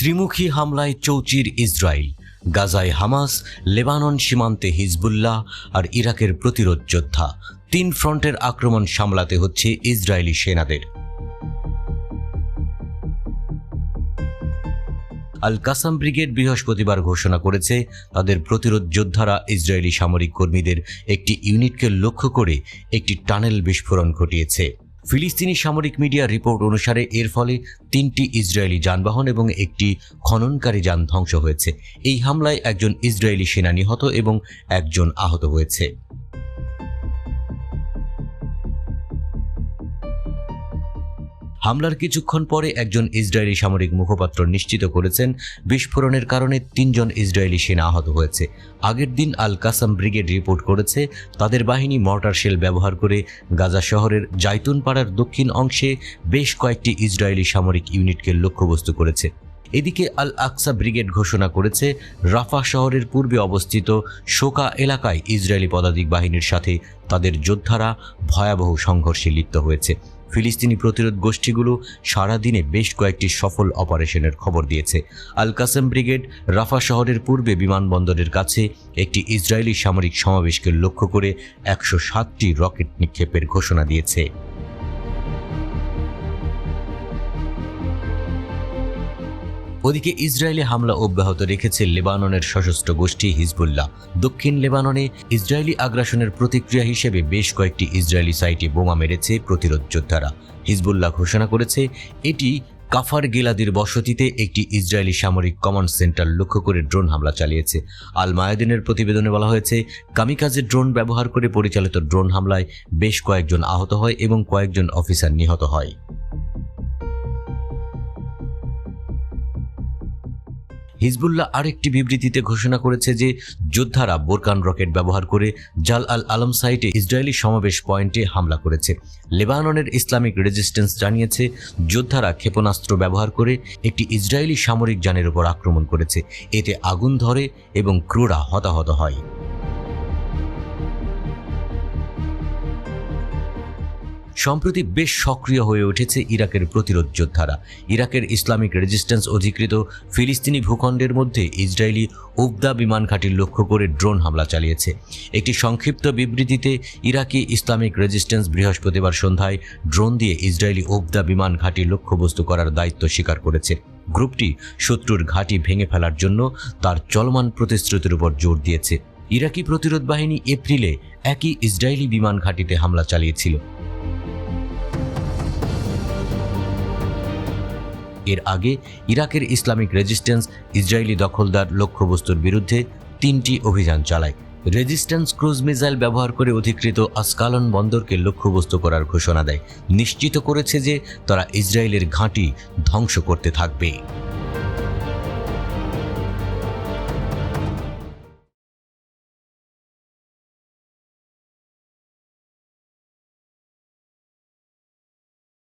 ত্রিমুখী হামলায় চৌচির ইসরায়েল, গাজায় Hamas, Lebanon সীমান্তে হিজবুল্লাহ আর ইরাকের প্রতিরোধ যোদ্ধা। 3 ফ্রন্টের আক্রমণ সামলাতে হচ্ছে ইসরায়েলি সেনাদের। আল কাসাম ব্রিগেড বৃহস্পতিবার ঘোষণা করেছে তাদের প্রতিরোধ যোদ্ধারা ইসরায়েলি সামরিক কর্মীদের একটি ইউনিটকে লক্ষ্য করে একটি টানেল বিস্ফোরণ ঘটিয়েছে। ফিলিস্তিনি সামরিক মিডিয়া রিপোর্ট অনুসারে এর ফলে 3টি ইসরায়েলি যানবাহন এবং একটি খননকারী যান ধ্বংস হয়েছে। এই হামলায় একজন ইসরায়েলি সেনা নিহত এবং একজন আহত হয়েছে। হামলার কিছুক্ষণ পরে একজন ইসরায়েলি সামরিক মুখপাত্র নিশ্চিত করেছেন বিস্ফোরণের কারণে 3 জন ইসরায়েলি সেনা আহত হয়েছে। আগের দিন আল কাসাম ব্রিগেড রিপোর্ট করেছে তাদের বাহিনী মর্টার শেল ব্যবহার করে গাজা শহরের জাইতুন পাড়ার দক্ষিণ অংশে বেশ কয়েকটি ইসরায়েলি সামরিক ইউনিটকে লক্ষ্যবস্তু করেছে। এদিকে আল আকসা ব্রিগেড ঘোষণা করেছে রাফা শহরের পূর্বে অবস্থিত শোকা এলাকায় ইসরায়েলি পদাতিক বাহিনীর সাথে তাদের যোদ্ধারা ভয়াবহ সংঘর্ষে লিপ্ত হয়েছে। ফিলিস্তিনি প্রতিরোধ গোষ্ঠীগুলো সারাদিনে বেশ কয়েকটি সফল অপারেশনের খবর দিয়েছে। আল কাসাম ব্রিগেড রাফা শহরের পূর্বে বিমানবন্দরের কাছে একটি ইসরায়েলি সামরিক সমাবেশকে লক্ষ্য করে 107টি রকেট নিক্ষেপের ঘোষণা দিয়েছে। ওদিকে ইসরায়েলি হামলা অব্যাহত রেখেছে লেবাননের সশস্ত্র গোষ্ঠী হিজবুল্লাহ। দক্ষিণ লেবাননে ইসরায়েলি আগ্রাসনের প্রতিক্রিয়া হিসেবে বেশ কয়েকটি ইসরায়েলি সাইটে বোমা মেরেছে প্রতিরোধ যোদ্ধারা। হিজবুল্লাহ ঘোষণা করেছে এটি কাফার গিলাদির বসতিতে একটি ইসরায়েলি সামরিক কমান্ড সেন্টার লক্ষ্য করে ড্রোন হামলা চালিয়েছে। আল মায়াদিনের প্রতিবেদনে বলা হয়েছে কামিকাজে ড্রোন ব্যবহার করে পরিচালিত ড্রোন হামলায় বেশ কয়েকজন আহত হয় এবং কয়েকজন অফিসার নিহত হয়। হিজবুল্লাহ আরেকটি বিবৃতিতে ঘোষণা করেছে যে যোদ্ধারা বোরকান রকেট ব্যবহার করে জাল আল আলম সাইটে ইসরায়েলি সমাবেশ পয়েন্টে হামলা করেছে। লেবাননের ইসলামিক রেজিস্ট্যান্স জানিয়েছে যোদ্ধারা ক্ষেপণাস্ত্র ব্যবহার করে একটি ইসরায়েলি সামরিক যানের উপর আক্রমণ করেছে। এতে আগুন ধরে এবং ক্রুরা হতাহত হয়। সম্প্রতি বেশ সক্রিয় হয়ে উঠেছে ইরাকের প্রতিরোধ যোদ্ধারা। ইরাকের ইসলামিক রেজিস্ট্যান্স অধিকৃত ফিলিস্তিনি ভূখণ্ডের মধ্যে ইসরায়েলি উবদা বিমান ঘাঁটির লক্ষ্য করে ড্রোন হামলা চালিয়েছে। একটি সংক্ষিপ্ত বিবৃতিতে ইরাকি ইসলামিক রেজিস্ট্যান্স বৃহস্পতিবার সন্ধ্যায় ড্রোন দিয়ে ইসরায়েলি উবদা বিমান ঘাঁটি লক্ষ্যবস্তু করার দায়িত্ব স্বীকার করেছে। গ্রুপটি শত্রুর ঘাঁটি ভেঙে ফেলার জন্য তার চলমান প্রতিশ্রুতির উপর জোর দিয়েছে। ইরাকি প্রতিরোধ বাহিনী এপ্রিলে একই ইসরায়েলি বিমান ঘাঁটিতে হামলা চালিয়েছিল। এর আগে ইরাকের ইসলামিক রেজিস্ট্যান্স ইসরায়েলি দখলদার লক্ষ্যবস্তুর বিরুদ্ধে 3টি অভিযান চালায়। রেজিস্ট্যান্স ক্রুজ মিসাইল ব্যবহার করে অধিকৃত আসকালন বন্দরকে লক্ষ্যবস্তু করার ঘোষণা দেয়, নিশ্চিত করেছে যে তারা ইসরায়েলের ঘাঁটি ধ্বংস করতে থাকবে।